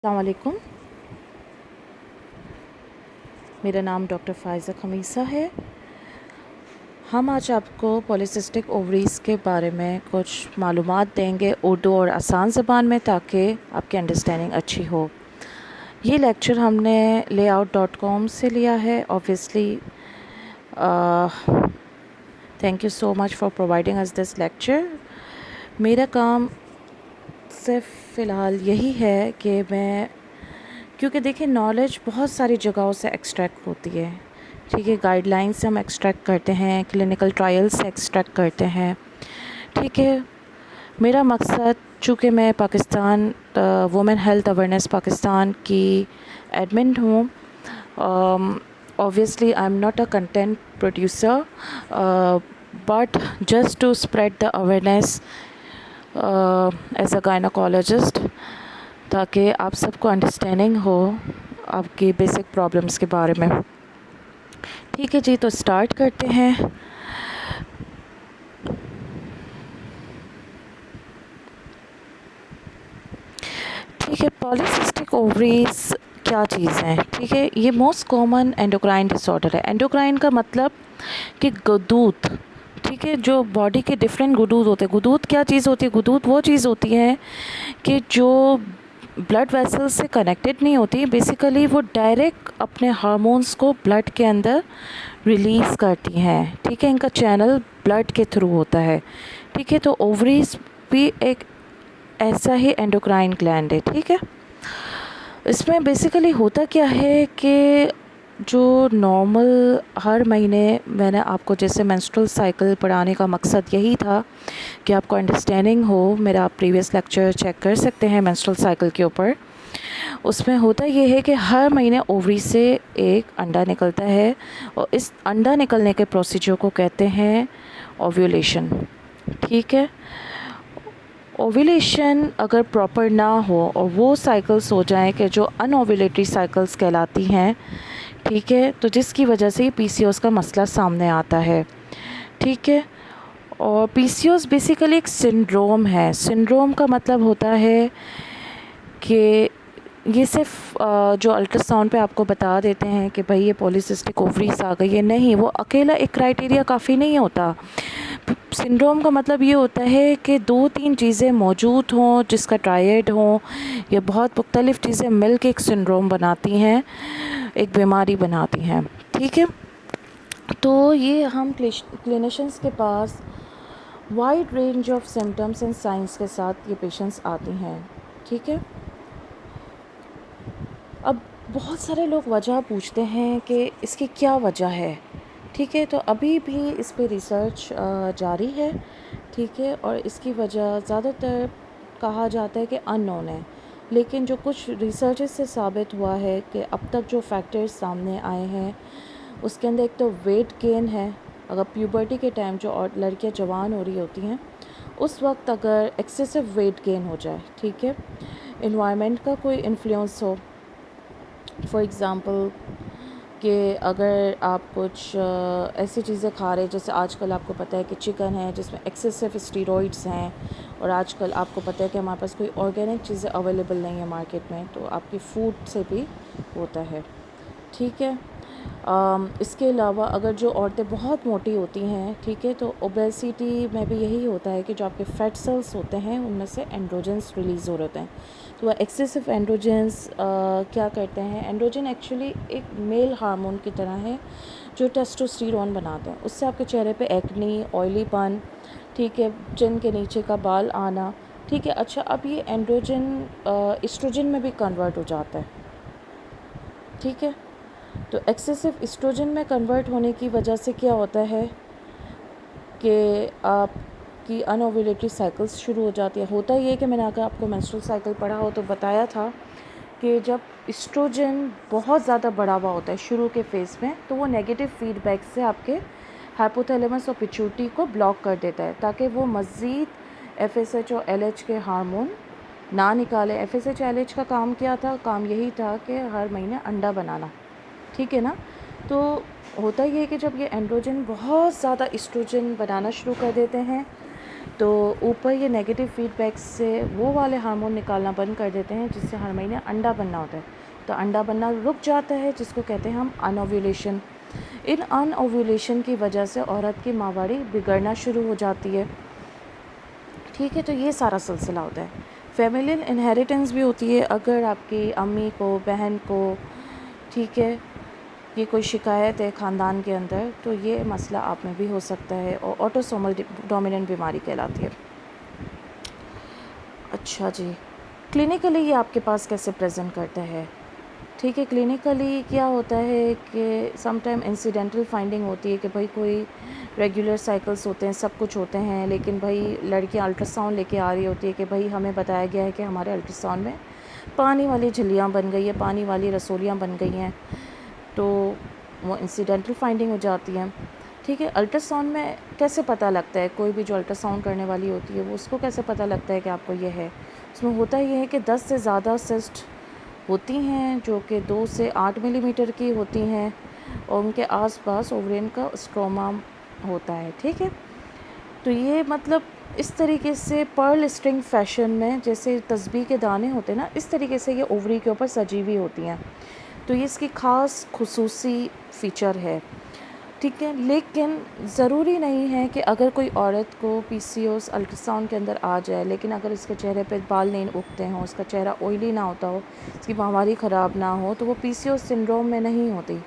अस्सलाम वालेकुम। मेरा नाम डॉक्टर फ़ाइज़ा खमीसा है। हम आज आपको पॉलीसिस्टिक ओवरीज़ के बारे में कुछ मालूमात देंगे उर्दू और आसान ज़बान में, ताकि आपकी अंडरस्टैंडिंग अच्छी हो। ये लेक्चर हमने layout.com से लिया है। Obviously thank you so much for providing us this lecture. मेरा काम सिर्फ फ़िलहाल यही है कि मैं, क्योंकि देखिए नॉलेज बहुत सारी जगहों से एक्सट्रैक्ट होती है, ठीक है। गाइडलाइंस से हम एक्सट्रैक्ट करते हैं, क्लिनिकल ट्रायल्स से एक्सट्रैक्ट करते हैं, ठीक है। मेरा मकसद, चूँकि मैं Pakistan women health awareness Pakistan की एडमिन हूँ, obviously I am not a content producer, but just to spread the awareness as a gynaecologist, ताकि आप सबको अंडरस्टैंडिंग हो आपकी बेसिक प्रॉब्लम्स के बारे में। ठीक है जी, तो स्टार्ट करते हैं। ठीक है, पॉलीसिस्टिक ओवरीज क्या चीज़ है? ठीक है, ये मोस्ट कॉमन एंडोक्राइन डिसऑर्डर है। एंडोक्राइन का मतलब कि गुदूत, ठीक है, जो बॉडी के डिफरेंट गुदूत होते हैं। गुदूत क्या चीज़ होती है? गुदूत वो चीज़ होती है कि जो ब्लड वेसल्स से कनेक्टेड नहीं होती, बेसिकली वो डायरेक्ट अपने हार्मोन्स को ब्लड के अंदर रिलीज़ करती हैं, ठीक है। इनका चैनल ब्लड के थ्रू होता है, ठीक है। तो ओवरीज भी एक ऐसा ही एंडोक्राइन ग्लैंड है, ठीक है। इसमें बेसिकली होता क्या है कि जो नॉर्मल हर महीने, मैंने आपको जैसे मेंस्ट्रुअल साइकिल पढ़ाने का मकसद यही था कि आपको अंडरस्टैंडिंग हो। मेरा आप प्रीवियस लेक्चर चेक कर सकते हैं मेंस्ट्रुअल साइकिल के ऊपर। उसमें होता ये है कि हर महीने ओवरी से एक अंडा निकलता है, और इस अंडा निकलने के प्रोसीजर को कहते हैं ओव्यूलेशन, ठीक है। ओव्यूलेशन अगर प्रॉपर ना हो और वो साइकिल्स हो जाएं कि जो अनओव्यूलेटरी साइकिल्स कहलाती हैं, ठीक है, तो जिसकी वजह से पीसीओएस का मसला सामने आता है, ठीक है। और पीसीओएस बेसिकली एक सिंड्रोम है। सिंड्रोम का मतलब होता है कि ये सिर्फ जो अल्ट्रासाउंड पे आपको बता देते हैं कि भाई ये पॉलीसिस्टिक ओवरीज आ गई है, नहीं, वो अकेला एक क्राइटेरिया काफ़ी नहीं होता। सिंड्रोम का मतलब ये होता है कि 2-3 चीज़ें मौजूद हों, जिसका ट्रायड हो, ये बहुत मुख्तलिफ़ चीज़ें मिल के एक सिंड्रोम बनाती हैं, एक बीमारी बनाती हैं, ठीक है। तो ये हम क्लिनिशियंस के पास wide range of symptoms and science के साथ ये पेशेंट्स आती हैं, ठीक है। अब बहुत सारे लोग वजह पूछते हैं कि इसकी क्या वजह है, ठीक है। तो अभी भी इस पे रिसर्च जारी है, ठीक है, और इसकी वजह ज़्यादातर कहा जाता है कि अननोन है, लेकिन जो कुछ रिसर्च से साबित हुआ है कि अब तक जो फैक्टर्स सामने आए हैं उसके अंदर एक तो वेट गेन है। अगर प्यूबर्टी के टाइम जो और लड़कियां जवान हो रही होती हैं, उस वक्त अगर एक्सेसिव वेट गेन हो जाए, ठीक है, इन्वायरमेंट का कोई इन्फ्लुएंस हो, फॉर एग्ज़ाम्पल कि अगर आप कुछ ऐसी चीज़ें खा रहे, जैसे आजकल आपको पता है कि चिकन है जिसमें एक्सेसिव स्टीरॉइड्स हैं, और आजकल आपको पता है कि हमारे पास कोई ऑर्गेनिक चीज़ें अवेलेबल नहीं है मार्केट में, तो आपकी फूड से भी होता है, ठीक है। इसके अलावा अगर जो औरतें बहुत मोटी होती हैं, ठीक है, तो ओबेसिटी में भी यही होता है कि जो आपके फैट सेल्स होते हैं उनमें से एंड्रोजन्स रिलीज़ हो रहे होते हैं। तो वह एक्सेसिव एंड्रोजन्स क्या करते हैं? एंड्रोजन एक्चुअली एक मेल हार्मोन की तरह है जो टेस्टोस्टेरोन बनाते हैं। उससे आपके चेहरे पे एक्नी, ऑयलीपन, ठीक है, चिन के नीचे का बाल आना, ठीक है। अच्छा, अब ये एंड्रोजन एस्ट्रोजन में भी कन्वर्ट हो जाता है, ठीक है। तो एक्सेसिव एस्ट्रोजन में कन्वर्ट होने की वजह से क्या होता है कि आपकी अनओव्यूलेटरी साइकिल्स शुरू हो जाती है। होता ये है कि मैंने अगर आपको मेंस्ट्रुअल साइकिल पढ़ा हो तो बताया था कि जब एस्ट्रोजन बहुत ज़्यादा बढ़ा हुआ होता है शुरू के फेज़ में, तो वो नेगेटिव फीडबैक से आपके हाइपोथैलेमस और पिट्यूटरी को ब्लॉक कर देता है, ताकि वो मज़ीद एफएसएच और एलएच के हार्मोन ना निकाले। एफएसएच एलएच का काम क्या था? काम यही था कि हर महीने अंडा बनाना, ठीक है ना। तो होता ये है कि जब ये एंड्रोजन बहुत ज़्यादा एस्ट्रोजन बनाना शुरू कर देते हैं, तो ऊपर ये नेगेटिव फीडबैक से वो वाले हार्मोन निकालना बंद कर देते हैं जिससे हर महीने अंडा बनना होता है। तो अंडा बनना रुक जाता है, जिसको कहते हैं हम अनओव्यूलेशन। इन अनओव्यूलेशन की वजह से औरत की माहवारी बिगड़ना शुरू हो जाती है। ठीक है, तो ये सारा सिलसिला होता है। फैमिलियल इनहेरिटेंस भी होती है। अगर आपकी अम्मी को, बहन को, ठीक है, ये कोई शिकायत है ख़ानदान के अंदर, तो ये मसला आप में भी हो सकता है और ऑटोसोमल डोमिनेंट बीमारी कहलाती है। अच्छा जी, क्लिनिकली ये आपके पास कैसे प्रेजेंट करता है? ठीक है, क्लिनिकली क्या होता है कि सम टाइम इंसिडेंटल फाइंडिंग होती है कि भाई कोई रेगुलर साइकिल्स होते हैं, सब कुछ होते हैं, लेकिन भाई लड़की अल्ट्रासाउंड लेके आ रही होती है कि भाई हमें बताया गया है कि हमारे अल्ट्रासाउंड में पानी वाली झिल्लियाँ बन गई है, पानी वाली रसोलियाँ बन गई हैं, तो वो इंसिडेंटल फाइंडिंग हो जाती है। ठीक है, अल्ट्रासाउंड में कैसे पता लगता है, कोई भी जो अल्ट्रासाउंड करने वाली होती है वो उसको कैसे पता लगता है कि आपको ये है? उसमें होता ये है कि 10 से ज़्यादा सिस्ट होती हैं जो कि 2 से 8 मिलीमीटर की होती हैं और उनके आसपास ओवरियन का स्ट्रोमा होता है। ठीक है, तो ये मतलब इस तरीके से पर्ल स्ट्रिंग फैशन में जैसे तस्बीह के दाने होते हैं ना, इस तरीके से ये ओवरी के ऊपर सजी हुई होती हैं। तो ये इसकी ख़ास खुसूसी फ़ीचर है। ठीक है, लेकिन ज़रूरी नहीं है कि अगर कोई औरत को पीसीओएस अल्ट्रासाउंड के अंदर आ जाए, लेकिन अगर इसके चेहरे पे बाल नहीं उगते हों, उसका चेहरा ऑयली ना होता हो, इसकी माहवारी ख़राब ना हो, तो वो पीसीओएस सिंड्रोम में नहीं होती।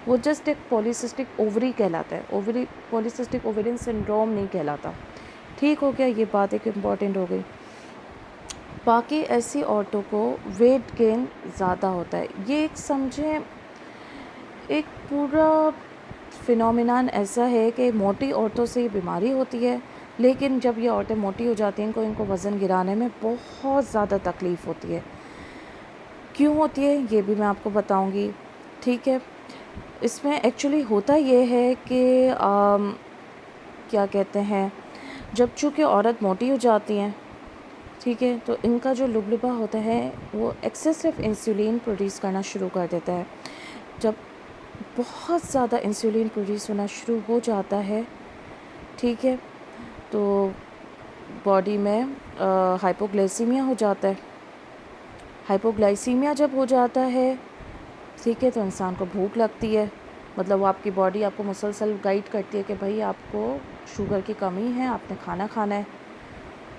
वो जस्ट एक पॉलीसिस्टिक ओवरी कहलाता है। ओवरी पॉलीसिस्टिक ओवेरियन सिंड्रोम नहीं कहलाता। ठीक हो गया, ये बात एक इम्पॉर्टेंट हो गई। बाकी ऐसी औरतों को वेट गेन ज़्यादा होता है। ये एक समझें एक पूरा फिनोमिनन ऐसा है कि मोटी औरतों से ये बीमारी होती है, लेकिन जब ये औरतें मोटी हो जाती हैं इनको वज़न गिराने में बहुत ज़्यादा तकलीफ़ होती है। क्यों होती है ये भी मैं आपको बताऊंगी। ठीक है, इसमें एक्चुअली होता ये है कि क्या कहते हैं, जब चूँकि औरत मोटी हो जाती हैं, ठीक है, तो इनका जो लुबलुबा होता है वो एक्सेसिव इंसुलिन प्रोड्यूस करना शुरू कर देता है। जब बहुत ज़्यादा इंसुलिन प्रोड्यूस होना शुरू हो जाता है, ठीक है, तो बॉडी में हाइपोग्लाइसीमिया हो जाता है। हाइपोग्लाइसीमिया जब हो जाता है, ठीक है, तो इंसान को भूख लगती है। मतलब वो आपकी बॉडी आपको मुसलसल गाइड करती है कि भाई आपको शुगर की कमी है, आपने खाना खाना है,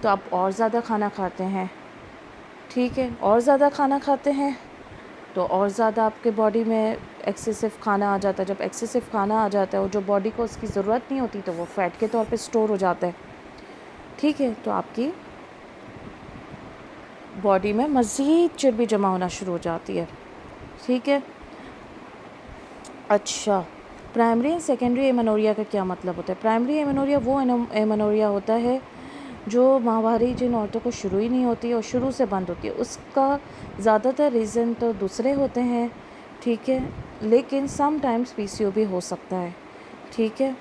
तो आप और ज़्यादा खाना खाते हैं। ठीक है, और ज़्यादा खाना खाते हैं तो और ज़्यादा आपके बॉडी में एक्सेसिव खाना आ जाता है। जब एक्सेसिव खाना आ जाता है और जो बॉडी को उसकी ज़रूरत नहीं होती तो वो फ़ैट के तौर पे स्टोर हो जाता है। ठीक है, तो आपकी बॉडी में मज़ीद चर्बी जमा होना शुरू हो जाती है। ठीक है, अच्छा, प्राइमरी एंड सेकेंडरी एमेनोरिया का क्या मतलब होता है? प्राइमरी एमेनोरिया वो एमेनोरिया होता है जो माहवारी जिन औरतों को शुरू ही नहीं होती और शुरू से बंद होती है, उसका ज़्यादातर रीज़न तो दूसरे होते हैं। ठीक है, लेकिन सम टाइम्स पीसीओ भी हो सकता है। ठीक है,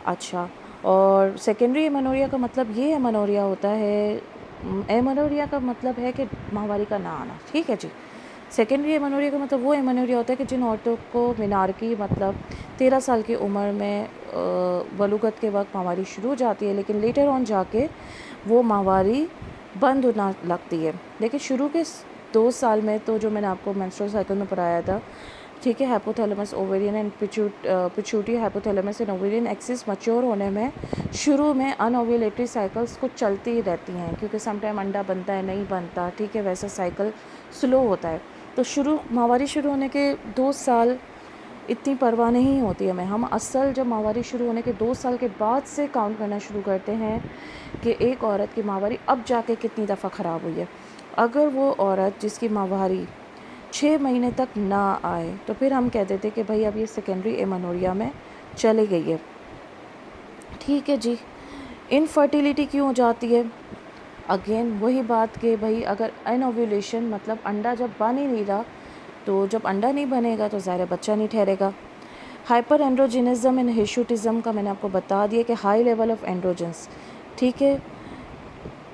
अच्छा, और सेकेंडरी एमेनोरिया का मतलब ये एमेनोरिया होता है, एमेनोरिया का मतलब है कि माहवारी का ना आना। ठीक है जी, सेकेंडरी एमेनोरिया का मतलब वो एमेनोरिया होता है कि जिन औरतों को मिनारकी मतलब 13 साल की उम्र में बलूगत के वक्त माहवारी शुरू हो जाती है, लेकिन लेटर ऑन जाके वो माहवारी बंद होना लगती है। लेकिन शुरू के 2 साल में तो जो मैंने आपको मेंस्ट्रुअल साइकिल में पढ़ाया था, ठीक है, hypothalamus ovarian and pituitary hypothalamus and ovarian axis mature होने में शुरू में अनओव्यूलेटरी साइकिल्स कुछ चलती ही रहती हैं, क्योंकि सम टाइम अंडा बनता है, नहीं बनता। ठीक है, वैसा साइकिल स्लो होता है। तो माहवारी शुरू होने के 2 साल इतनी परवाह नहीं होती हमें। हम असल जब माहवारी शुरू होने के 2 साल के बाद से काउंट करना शुरू करते हैं कि एक औरत की माहवारी अब जाके कितनी दफ़ा ख़राब हुई है। अगर वो औरत जिसकी माहवारी 6 महीने तक ना आए तो फिर हम कह देते कि भाई अब ये सेकेंडरी एमेनोरिया में चली गई है। ठीक है जी, इनफर्टिलिटी क्यों हो जाती है? अगेन वही बात कि भाई अगर अनओव्यूलेशन मतलब अंडा जब बन ही नहीं रहा, तो जब अंडा नहीं बनेगा तो ज़ाहिर बच्चा नहीं ठहरेगा। हाइपर एंड्रोजिनिज्म एंड हिर्सुटिज्म का मैंने आपको बता दिया कि हाई लेवल ऑफ एंड्रोजन्स। ठीक है,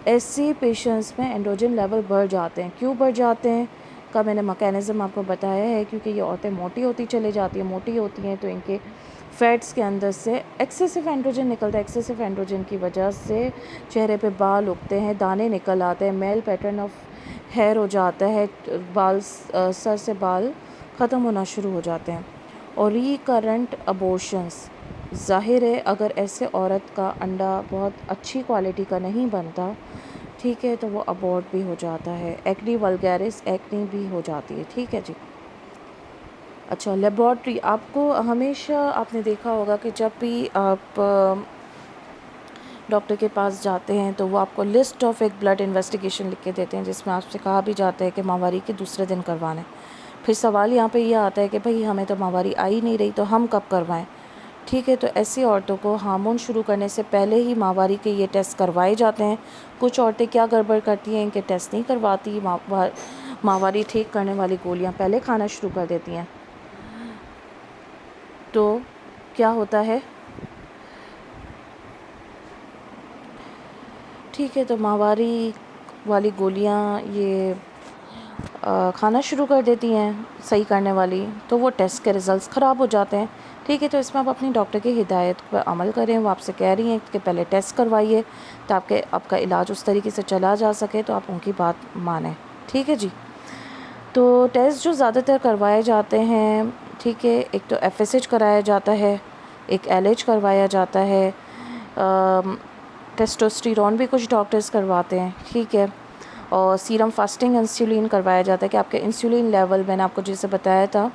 ऐसे पेशेंट्स में एंड्रोजन लेवल बढ़ जाते हैं। क्यों बढ़ जाते हैं का मैंने मैकेनिज़्म आपको बताया है, क्योंकि ये औरतें मोटी होती चली जाती हैं। मोटी होती हैं तो इनके फैट्स के अंदर से एक्सेसिव एंड्रोजन निकलता है। एक्सेसिव एंड्रोजन की वजह से चेहरे पे बाल उगते हैं, दाने निकल आते हैं, मेल पैटर्न ऑफ हेयर हो जाता है, बाल सर से बाल ख़त्म होना शुरू हो जाते हैं। और रिकरेंट अबॉर्शंस, ज़ाहिर है अगर ऐसे औरत का अंडा बहुत अच्छी क्वालिटी का नहीं बनता, ठीक है, तो वो अबॉर्ट भी हो जाता है। एक्नी वल्गैरिस एक्नी भी हो जाती है, ठीक है जी। अच्छा, लेबॉर्ट्री, आपको हमेशा आपने देखा होगा कि जब भी आप डॉक्टर के पास जाते हैं तो वो आपको लिस्ट ऑफ एक ब्लड इन्वेस्टिगेशन लिख के देते हैं, जिसमें आपसे कहा भी जाता है कि माहवारी के दूसरे दिन करवाना है। फिर सवाल यहाँ पे ये आता है कि भाई हमें तो माहवारी आ ही नहीं रही, तो हम कब करवाएं? ठीक है, तो ऐसी औरतों को हार्मोन शुरू करने से पहले ही माहवारी के ये टेस्ट करवाए जाते हैं। कुछ औरतें क्या गड़बड़ करती हैं, इनके टेस्ट नहीं करवाती, माहवारी ठीक करने वाली गोलियाँ पहले खाना शुरू कर देती हैं। तो क्या होता है, ठीक है, तो माहवारी वाली गोलियाँ ये खाना शुरू कर देती हैं सही करने वाली, तो वो टेस्ट के रिज़ल्ट्स ख़राब हो जाते हैं। ठीक है, तो इसमें आप अपनी डॉक्टर की हिदायत पर अमल करें। वो आपसे कह रही हैं कि पहले टेस्ट करवाइए ताकि आपका इलाज उस तरीके से चला जा सके, तो आप उनकी बात मानें। ठीक है जी। तो टेस्ट जो ज़्यादातर करवाए जाते हैं, ठीक है, एक तो FSH कराया जाता है, एक LH करवाया जाता है, टेस्टोस्टेरोन भी कुछ डॉक्टर्स करवाते हैं, ठीक है, और सीरम फास्टिंग इंसुलिन करवाया जाता है कि आपके इंसुलिन लेवल, मैंने आपको जैसे बताया था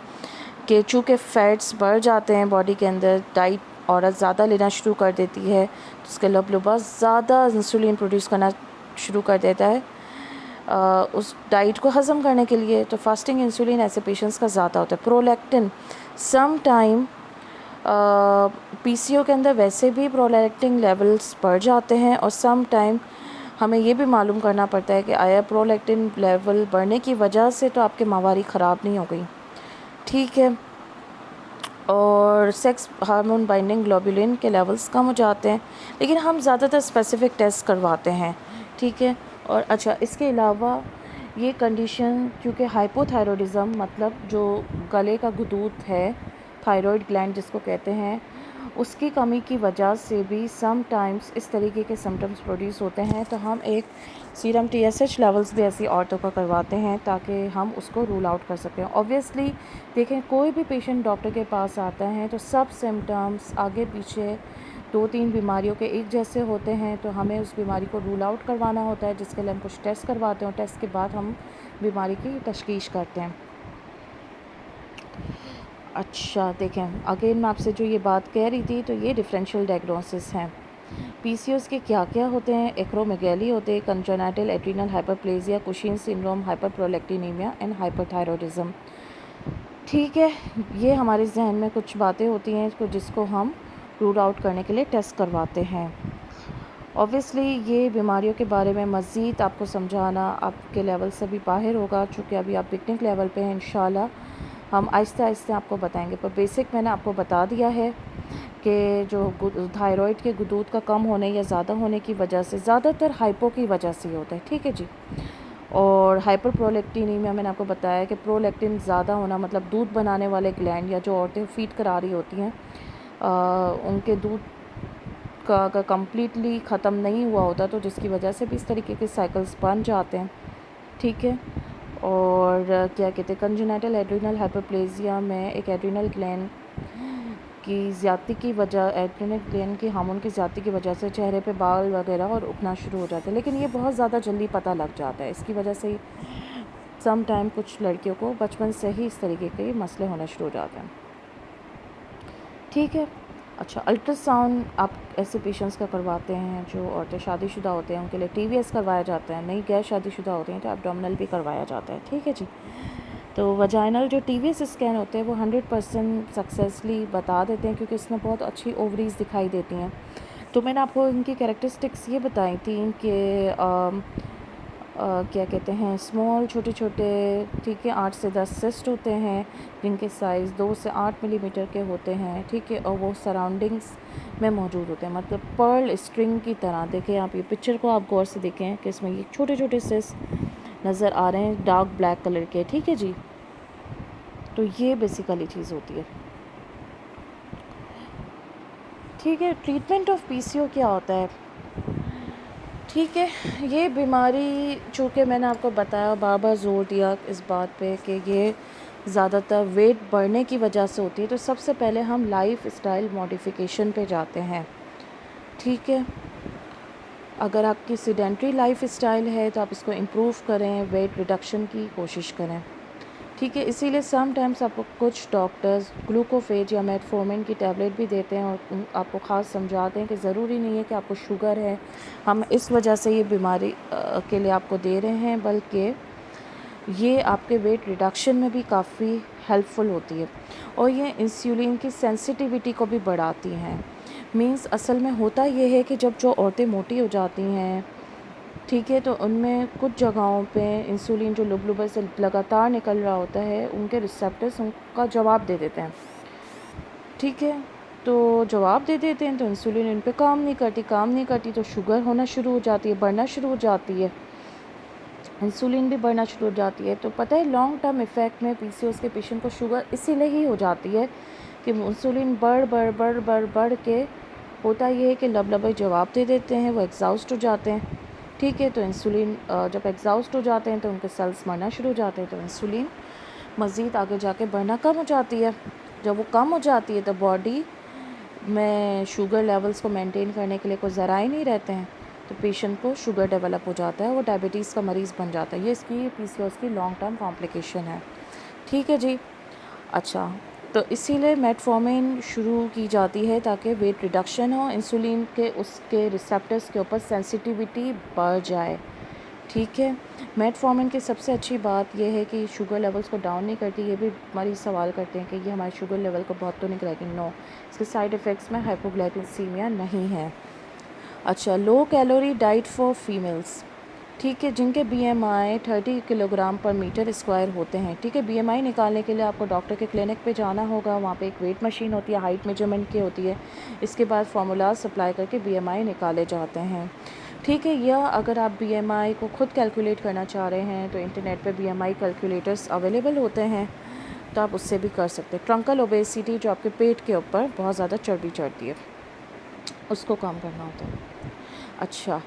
कि चूँकि फ़ैट्स बढ़ जाते हैं बॉडी के अंदर, डाइट औरत ज़्यादा लेना शुरू कर देती है, तो उसके लबलबा ज़्यादा इंसुलिन प्रोड्यूस करना शुरू कर देता है उस डाइट को हज़म करने के लिए। तो फास्टिंग इंसुलिन ऐसे पेशेंट्स का ज़्यादा होता है। प्रोलैक्टिन, सम टाइम PCO के अंदर वैसे भी प्रोलैक्टिन लेवल्स बढ़ जाते हैं, और सम टाइम हमें ये भी मालूम करना पड़ता है कि आया प्रोलैक्टिन लेवल बढ़ने की वजह से तो आपकी माहवारी ख़राब नहीं हो गई, ठीक है, और सेक्स हार्मोन बाइंडिंग ग्लोबुलिन के लेवल्स कम हो जाते हैं। लेकिन हम ज़्यादातर स्पेसिफ़िक टेस्ट करवाते हैं, ठीक है। और अच्छा, इसके अलावा ये कंडीशन, क्योंकि हाइपोथायरॉयडिज़म मतलब जो गले का गुदूद है, थायराइड ग्लैंड जिसको कहते हैं, उसकी कमी की वजह से भी सम टाइम्स इस तरीके के सिम्टम्स प्रोड्यूस होते हैं। तो हम एक सीरम TSH लेवल्स भी ऐसी औरतों का करवाते हैं ताकि हम उसको रूल आउट कर सकें। ऑब्वियसली देखें, कोई भी पेशेंट डॉक्टर के पास आता है तो सब सिम्टम्स आगे पीछे 2-3 बीमारियों के एक जैसे होते हैं, तो हमें उस बीमारी को रूल आउट करवाना होता है, जिसके लिए हम कुछ टेस्ट करवाते हैं, और टेस्ट के बाद हम बीमारी की तशख़ीस करते हैं। अच्छा, देखें, अगेन मैं आपसे जो ये बात कह रही थी, तो ये डिफरेंशियल डायग्नोसिस हैं। PCOS के क्या क्या होते हैं? एक्रोमेगैली होते हैं, congenital adrenal hyperplasia, Cushing syndrome, hyperprolactinemia and hyperthyroidism. ठीक है, ये हमारे जहन में कुछ बातें होती हैं तो जिसको हम रूल आउट करने के लिए टेस्ट करवाते हैं। ऑब्वियसली ये बीमारियों के बारे में मज़ीद आपको समझाना आपके लेवल से भी बाहर होगा, चूँकि अभी आप बिगनिंग लेवल पे हैं। इंशाल्लाह हम आहिस्ते आहिस्ते आपको बताएंगे, पर बेसिक मैंने आपको बता दिया है कि जो थायराइड के गुदूद का कम होने या ज़्यादा होने की वजह से, ज़्यादातर हाइपो की वजह से ही होता है, ठीक है जी। और हाइपर प्रोलेक्टिनीमिया, मैंने आपको बताया कि प्रोलैक्टिन ज़्यादा होना मतलब दूध बनाने वाले ग्लैंड, या जो औरतें फीड करा रही होती हैं उनके दूध का अगर कम्प्लीटली ख़त्म नहीं हुआ होता, तो जिसकी वजह से भी इस तरीके के साइकिल्स बन जाते हैं, ठीक है। और क्या कहते हैं, कंजेनिटल एड्रीनल हाइपरप्लेजिया में एक एड्रीनल ग्लैंड की ज़्यादती की वजह, एड्रीनल ग्लैंड की हार्मोन की ज़्यादती की वजह से चेहरे पे बाल वगैरह और उगना शुरू हो जाते हैं, लेकिन ये बहुत ज़्यादा जल्दी पता लग जाता है। इसकी वजह से सम टाइम कुछ लड़कियों को बचपन से ही इस तरीके के मसले होने शुरू हो जाते हैं, ठीक है। अच्छा, अल्ट्रासाउंड आप ऐसे पेशेंट्स का करवाते हैं जो औरतें शादीशुदा होते हैं, उनके लिए TVS करवाया जाता है। नहीं गैर शादीशुदा होते हैं तो एब्डोमिनल भी करवाया जाता है, ठीक है जी। तो वजाइनल जो TVS स्कैन होते हैं वो 100% सक्सेसफुली बता देते हैं, क्योंकि इसमें बहुत अच्छी ओवरीज दिखाई देती हैं। तो मैंने आपको इनकी कैरेक्टरिस्टिक्स ये बताई थी कि क्या कहते हैं, स्मॉल छोटे छोटे, ठीक है, 8 से 10 सिस्ट होते हैं जिनके साइज़ 2 से 8 मिलीमीटर के होते हैं, ठीक है, और वो सराउंडिंग्स में मौजूद होते हैं, मतलब पर्ल स्ट्रिंग की तरह। देखें आप ये पिक्चर को आप गौर से देखें कि इसमें ये छोटे छोटे सिस्ट नज़र आ रहे हैं, डार्क ब्लैक कलर के, ठीक है जी। तो ये बेसिकली चीज़ होती है। ठीक है, ट्रीटमेंट ऑफ पीसीओ क्या होता है? ठीक है, ये बीमारी चूँकि मैंने आपको बताया, बार बार ज़ोर दिया इस बात पे कि ये ज़्यादातर वेट बढ़ने की वजह से होती है, तो सबसे पहले हम लाइफ स्टाइल मॉडिफिकेशन पे जाते हैं। ठीक है, अगर आपकी सीडेंट्री लाइफ स्टाइल है तो आप इसको इम्प्रूव करें, वेट रिडक्शन की कोशिश करें। ठीक है, इसीलिए समटाइम्स आपको कुछ डॉक्टर्स ग्लूकोफेज या मेटफॉर्मिन की टैबलेट भी देते हैं और आपको ख़ास समझाते हैं कि ज़रूरी नहीं है कि आपको शुगर है, हम इस वजह से ये बीमारी के लिए आपको दे रहे हैं, बल्कि ये आपके वेट रिडक्शन में भी काफ़ी हेल्पफुल होती है और ये इंसुलिन की सेंसिटिविटी को भी बढ़ाती हैं। मींस असल में होता ये है कि जब जो औरतें मोटी हो जाती हैं, ठीक है, तो उनमें कुछ जगहों पे इंसुलिन जो लुब से लगातार निकल रहा होता है, उनके रिसेप्टर्स उनका जवाब दे देते हैं। ठीक है, तो जवाब दे देते हैं तो इंसुलिन इन पे काम नहीं करती तो शुगर होना शुरू हो जाती है, बढ़ना शुरू हो जाती है, इंसुलिन भी बढ़ना शुरू हो जाती है। तो पता है लॉन्ग टर्म इफ़ेक्ट में पीसीओएस के पेशेंट को शुगर इसीलिए ही हो जाती है कि इंसुलिन बढ़ के होता ये है कि लबलबे जवाब दे देते हैं, वो एग्जॉस्ट हो जाते हैं। ठीक है, तो इंसुलिन जब एग्जॉस्ट हो जाते हैं तो उनके सेल्स मरना शुरू हो जाते हैं, तो इंसुलिन मज़ीद आगे जाके बढ़ना कम हो जाती है। जब वो कम हो जाती है तो बॉडी में शुगर लेवल्स को मेंटेन करने के लिए कोई ज़राए नहीं रहते हैं, तो पेशेंट को शुगर डेवलप हो जाता है, वो डायबिटीज़ का मरीज़ बन जाता है। ये इसकी पीसीओएस की लॉन्ग टर्म कॉम्प्लिकेशन है। ठीक है जी। अच्छा, तो इसीलिए मेटफॉर्मिन शुरू की जाती है ताकि वेट रिडक्शन हो, इंसुलिन के उसके रिसेप्टर्स के ऊपर सेंसिटिविटी बढ़ जाए। ठीक है, मेटफॉर्मिन की सबसे अच्छी बात यह है कि शुगर लेवल्स को डाउन नहीं करती। ये भी मरीज़ सवाल करते हैं कि ये हमारे शुगर लेवल को बहुत तो नहीं कराएगी। नो, इसके साइड इफ़ेक्ट्स में हाइपोग्लाइकेमिया नहीं है। अच्छा, low calorie diet for females. ठीक है, जिनके बीएमआई 30 किलोग्राम पर मीटर स्क्वायर होते हैं। ठीक है, बीएमआई निकालने के लिए आपको डॉक्टर के क्लिनिक पे जाना होगा, वहाँ पे एक वेट मशीन होती है, हाइट मेजरमेंट की होती है। इसके बाद फार्मूलाज सप्लाई करके बीएमआई निकाले जाते हैं। ठीक है, या अगर आप बीएमआई को खुद कैलकुलेट करना चाह रहे हैं तो इंटरनेट पे बीएमआई कैलकुलेटर्स अवेलेबल होते हैं, तो आप उससे भी कर सकते हैं। ट्रंकल ओबेसिटी, जो आपके पेट के ऊपर बहुत ज़्यादा चर्बी चढ़ती है, उसको कम करना होता है। अच्छा,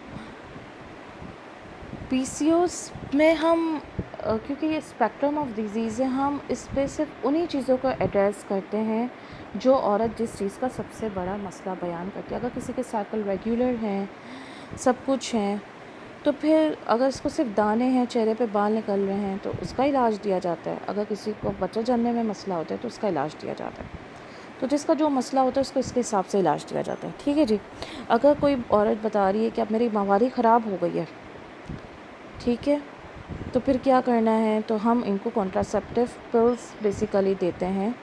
पीसीओएस में हम क्योंकि ये स्पेक्ट्रम ऑफ डिजीज़ है, हम इस पे सिर्फ उन्हीं चीज़ों को एड्रेस करते हैं जो औरत जिस चीज़ का सबसे बड़ा मसला बयान करती है। अगर किसी के साइकिल रेगुलर हैं, सब कुछ हैं, तो फिर अगर इसको सिर्फ दाने हैं, चेहरे पे बाल निकल रहे हैं, तो उसका इलाज दिया जाता है। अगर किसी को बच्चा जन्मने में मसला होता है तो उसका इलाज दिया जाता है। तो जिसका जो मसला होता है उसको इसके हिसाब से इलाज दिया जाता है। ठीक है जी। अगर कोई औरत बता रही है कि अब मेरी माहवारी ख़राब हो गई है, ठीक है, तो फिर क्या करना है, तो हम इनको कॉन्ट्रासेप्टिव पिल्स बेसिकली देते हैं।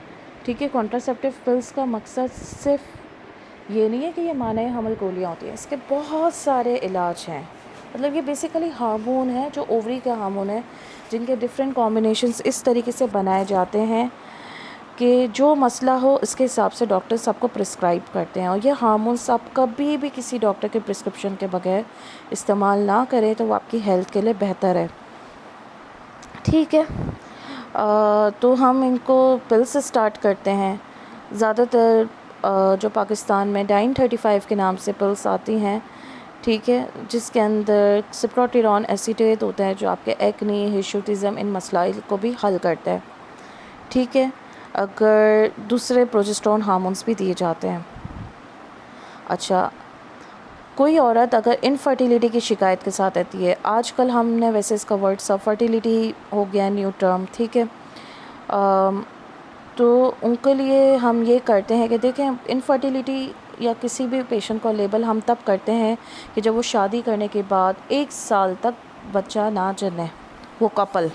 ठीक है, कॉन्ट्रासेप्टिव पिल्स का मकसद सिर्फ ये नहीं है कि ये माने हमल गोलियाँ होती हैं, इसके बहुत सारे इलाज हैं। मतलब ये बेसिकली हार्मोन है, जो ओवरी का हार्मोन है, जिनके डिफरेंट कॉम्बिनेशंस इस तरीके से बनाए जाते हैं कि जो मसला हो इसके हिसाब से डॉक्टर सबको प्रिस्क्राइब करते हैं। और ये हार्मोन्स आप कभी भी किसी डॉक्टर के प्रिस्क्रिप्शन के बगैर इस्तेमाल ना करें तो वो आपकी हेल्थ के लिए बेहतर है। ठीक है, तो हम इनको पिल से स्टार्ट करते हैं। ज़्यादातर जो पाकिस्तान में डाइन 35 के नाम से पिल्स आती हैं, ठीक है, जिसके अंदर सिप्रोटिरॉन एसीटेट होता है, जो आपके एक्ने, हिर्सुटिज़म, इन मसाइल को भी हल करता है। ठीक है, अगर दूसरे प्रोजेस्टेरोन हार्मोन्स भी दिए जाते हैं। अच्छा, कोई औरत अगर इनफर्टिलिटी की शिकायत के साथ आती है, आजकल हमने वैसे इसका वर्ड सब फर्टिलिटी हो गया न्यू टर्म, ठीक है, तो उनके लिए हम ये करते हैं कि देखें, इनफर्टिलिटी या किसी भी पेशेंट को लेबल हम तब करते हैं कि जब वो शादी करने के बाद 1 साल तक बच्चा ना जने, वो कपल,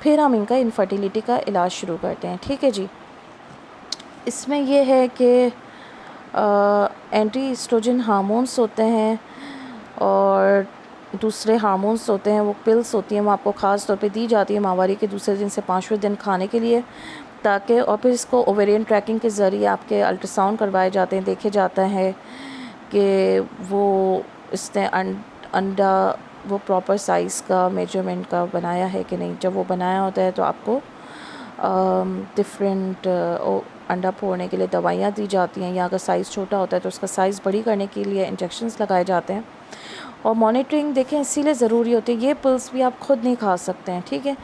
फिर हम इनका इनफर्टिलिटी का इलाज शुरू करते हैं। ठीक है जी। इसमें यह है कि एंटी एस्ट्रोजन हार्मोन्स होते हैं और दूसरे हार्मोन्स होते हैं, वो पिल्स होती हैं, वो आपको ख़ास तौर पे दी जाती है माहवारी के दूसरे दिन से 5वें दिन खाने के लिए, ताकि, और फिर इसको ओवेरियन ट्रैकिंग के ज़रिए आपके अल्ट्रासाउंड करवाए जाते हैं, देखे जाता है कि वो इसने अंडा वो प्रॉपर साइज़ का मेजरमेंट का बनाया है कि नहीं। जब वो बनाया होता है तो आपको डिफरेंट अंडा फोड़ने के लिए दवाइयाँ दी जाती हैं, या अगर साइज़ छोटा होता है तो उसका साइज़ बड़ी करने के लिए इंजेक्शंस लगाए जाते हैं। और मॉनिटरिंग देखें इसीलिए ज़रूरी होती है, ये पिल्स भी आप खुद नहीं खा सकते हैं, ठीक है।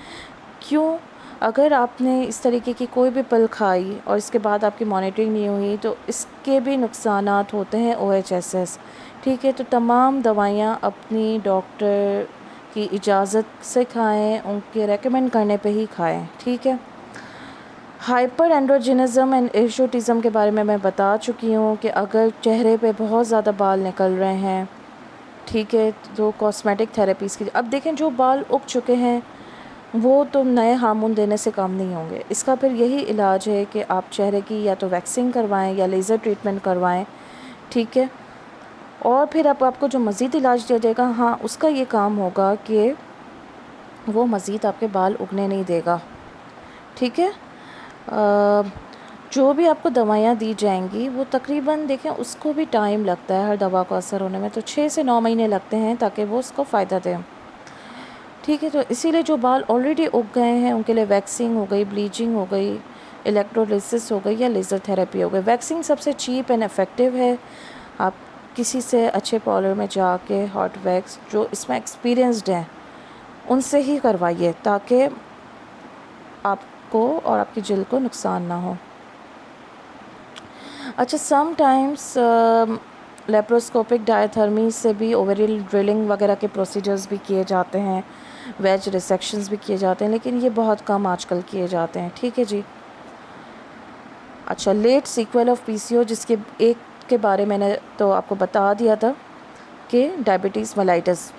क्यों? अगर आपने इस तरीके की कोई भी पिल खाई और इसके बाद आपकी मॉनिटरिंग नहीं हुई तो इसके भी नुकसानात होते हैं OHSS, ठीक है। तो तमाम दवाइयाँ अपनी डॉक्टर की इजाज़त से खाएं, उनके रेकमेंड करने पे ही खाएं, ठीक है। हाइपर एंड्रोजिनिज़म एंड इर्शोटिज़म के बारे में मैं बता चुकी हूँ कि अगर चेहरे पे बहुत ज़्यादा बाल निकल रहे हैं, ठीक है, तो कॉस्मेटिक थेरेपीज़ की। अब देखें जो बाल उग चुके हैं वो तो नए हार्मोन देने से काम नहीं होंगे, इसका फिर यही इलाज है कि आप चेहरे की या तो वैक्सिंग करवाएं या लेज़र ट्रीटमेंट करवाएं, ठीक है। और फिर अब आपको जो मज़ीद इलाज दिया जाएगा, हाँ, उसका ये काम होगा कि वो मज़ीद आपके बाल उगने नहीं देगा, ठीक है। जो भी आपको दवाइयाँ दी जाएंगी वो तकरीबन देखें उसको भी टाइम लगता है हर दवा को असर होने में, तो 6 से 9 महीने लगते हैं ताकि वो उसको फ़ायदा दें, ठीक है। तो इसीलिए जो बाल ऑलरेडी उग गए हैं उनके लिए वैक्सिंग हो गई, ब्लीचिंग हो गई, इलेक्ट्रोलिसिस हो गई या लेज़र थेरेपी हो गई। वैक्सिंग सबसे चीप एंड इफ़ेक्टिव है। आप किसी से अच्छे पार्लर में जाके हॉट वैक्स जो इसमें एक्सपीरियंसड हैं उनसे ही करवाइए ताकि आपको और आपकी जल्द को नुकसान ना हो। अच्छा, समटाइम्स लेप्रोस्कोपिक डायथर्मी से भी ओवरियल ड्रिलिंग वगैरह के प्रोसीजर्स भी किए जाते हैं, वेज रिसेक्शंस भी किए जाते हैं, लेकिन ये बहुत कम आजकल किए जाते हैं, ठीक है जी। अच्छा, लेट सीक्वल ऑफ PCO, जिसके एक के बारे में मैंने तो आपको बता दिया था कि डायबिटीज़ मेलाइटस,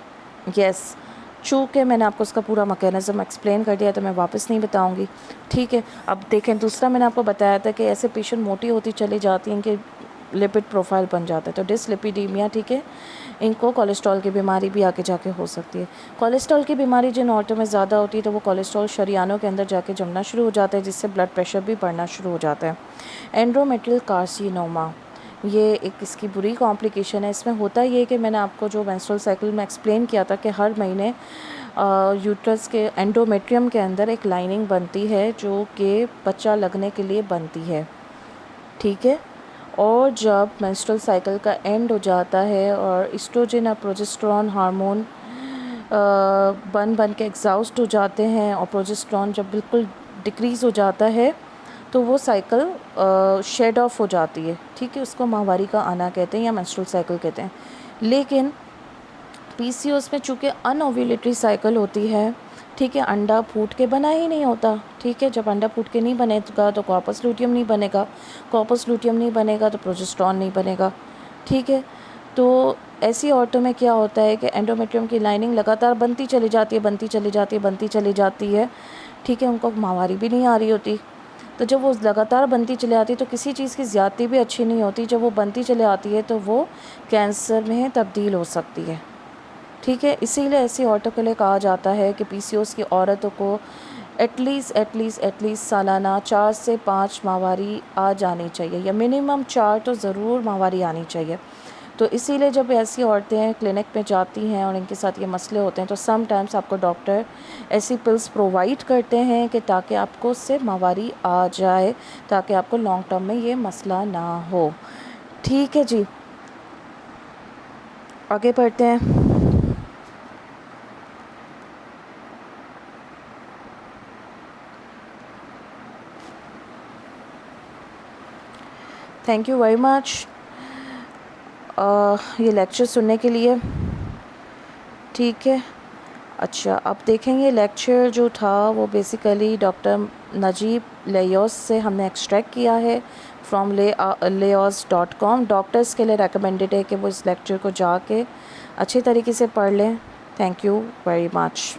यस, चूँकि मैंने आपको उसका पूरा मैकेनिज़्म एक्सप्लेन कर दिया तो मैं वापस नहीं बताऊंगी, ठीक है। अब देखें, दूसरा मैंने आपको बताया था कि ऐसे पेशेंट मोटी होती चली जाती हैं कि लिपिड प्रोफाइल बन जाता है, तो डिसलिपिडीमिया, ठीक है, इनको कोलेस्ट्रॉल की बीमारी भी आगे जाके हो सकती है। कोलेस्ट्रॉल की बीमारी जिन औरतों में ज़्यादा होती है तो वो कोलेस्ट्रॉल शरीयानों के अंदर जाके जमना शुरू हो जाता है, जिससे ब्लड प्रेशर भी बढ़ना शुरू हो जाता है। एंडोमेट्रियल कार्सिनोमा, ये एक इसकी बुरी कॉम्प्लिकेशन है। इसमें होता ये है कि मैंने आपको जो मेंस्ट्रुअल साइकिल में एक्सप्लेन किया था कि हर महीने यूट्रस के एंडोमेट्रियम के अंदर एक लाइनिंग बनती है जो कि बच्चा लगने के लिए बनती है, ठीक है। और जब मेंस्ट्रुअल साइकिल का एंड हो जाता है और एस्ट्रोजन और प्रोजेस्टेरॉन हार्मोन बन के एग्जॉस्ट हो जाते हैं और प्रोजेस्टेरॉन जब बिल्कुल डिक्रीज़ हो जाता है तो वो साइकिल शेड ऑफ हो जाती है, ठीक है। उसको माहवारी का आना कहते हैं या मेंस्ट्रुअल साइकिल कहते हैं। लेकिन PCOS में चूँकि अनओव्यूलेटरी साइकिल होती है, ठीक है, अंडा फूट के बना ही नहीं होता, ठीक है। जब अंडा फूट के नहीं बनेगा तो कॉर्पस लूटियम नहीं बनेगा, कॉर्पस लूटियम नहीं बनेगा तो प्रोजेस्टेरॉन नहीं बनेगा, ठीक है। तो ऐसी औरतों में क्या होता है कि एंडोमेट्रियम की लाइनिंग लगातार बनती चली जाती है, बनती चली जाती है, बनती चली जाती है, ठीक है। उनको माहवारी भी नहीं आ रही होती, तो जब वो लगातार बनती चली आती है तो किसी चीज़ की ज़्यादती भी अच्छी नहीं होती। जब वो बनती चली आती है तो वो कैंसर में तब्दील हो सकती है, ठीक है। इसीलिए ऐसी औरतों के लिए कहा जाता है कि PCOS की औरतों को एटलीस्ट सालाना 4 से 5 माहवारी आ जानी चाहिए, या मिनिमम 4 तो ज़रूर माहवारी आनी चाहिए। तो इसीलिए जब ऐसी औरतें क्लिनिक में जाती हैं और इनके साथ ये मसले होते हैं तो समटाइम्स आपको डॉक्टर ऐसी पिल्स प्रोवाइड करते हैं कि ताकि आपको उससे माहवारी आ जाए, ताकि आपको लॉन्ग टर्म में ये मसला ना हो, ठीक है जी। आगे बढ़ते हैं। थैंक यू वेरी मच ये लेक्चर सुनने के लिए, ठीक है। अच्छा, अब देखेंगे लेक्चर जो था वो बेसिकली डॉक्टर नजीब लेयोस से हमने एक्सट्रैक्ट किया है फ्रॉम leos.com। डॉक्टर्स के लिए रेकमेंडेड है कि वो इस लेक्चर को जाके अच्छे तरीके से पढ़ लें। Thank you very much.